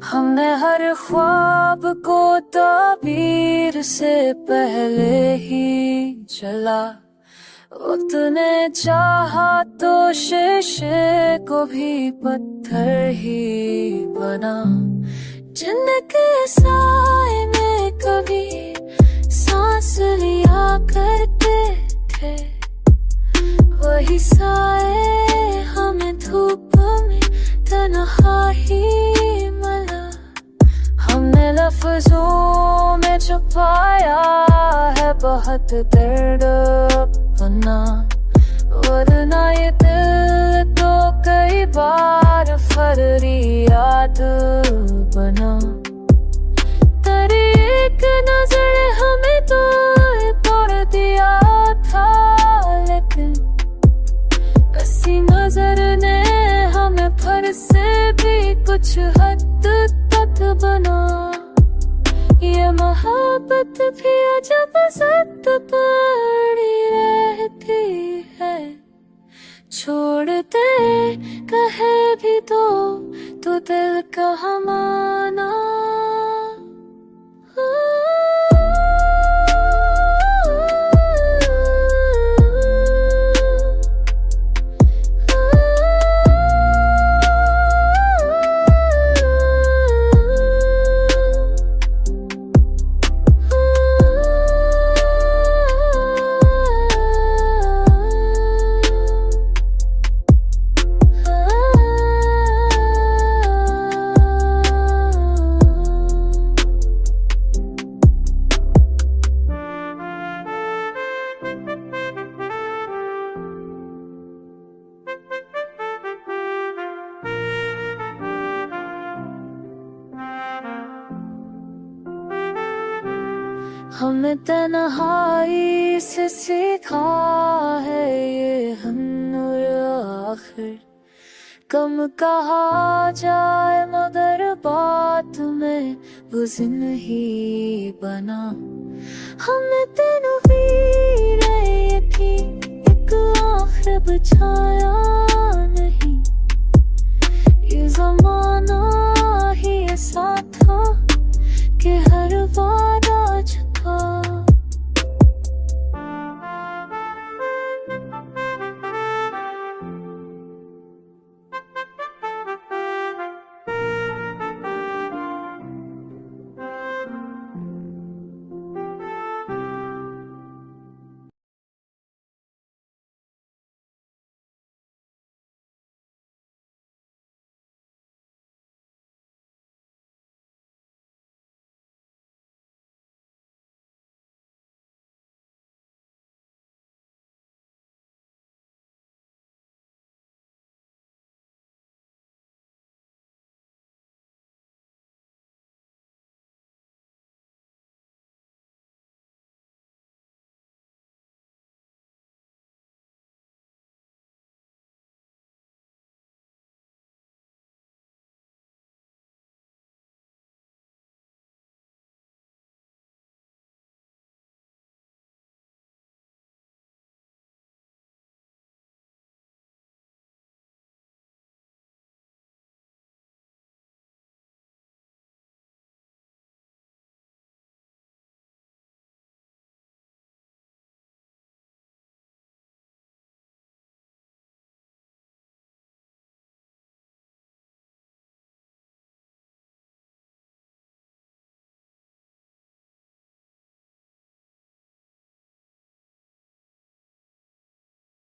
हमने हर ख्वाब को ताबीर से पहले ही चला। उतने चाहा तो शीशे को भी पत्थर ही बना। जिनके साए में कभी सांस लिया करते थे, वही साए हमें धूप में तन्हा ही मिला। हमने लफ्जों में छुपाया है बहुत दर्द अपना, वरना ये दिल तो कई बार फरियाद बना। तेरी एक नजर हमें तो तोड़ दिया था, लेकिन ऐसी नजर ने हमें फिर से भी कुछ हद तक बना। ये मोहब्बत भी अजब सख्त पड़ी रहती है, छोड़ते कहे भी तो दिल का माना। हमने तन्हाई से सीखा है ये हुनर आखिर। कम कहा जाए मगर बात में वो जिन ही बना। हमने तेनों हीरे की एक आखिर बचा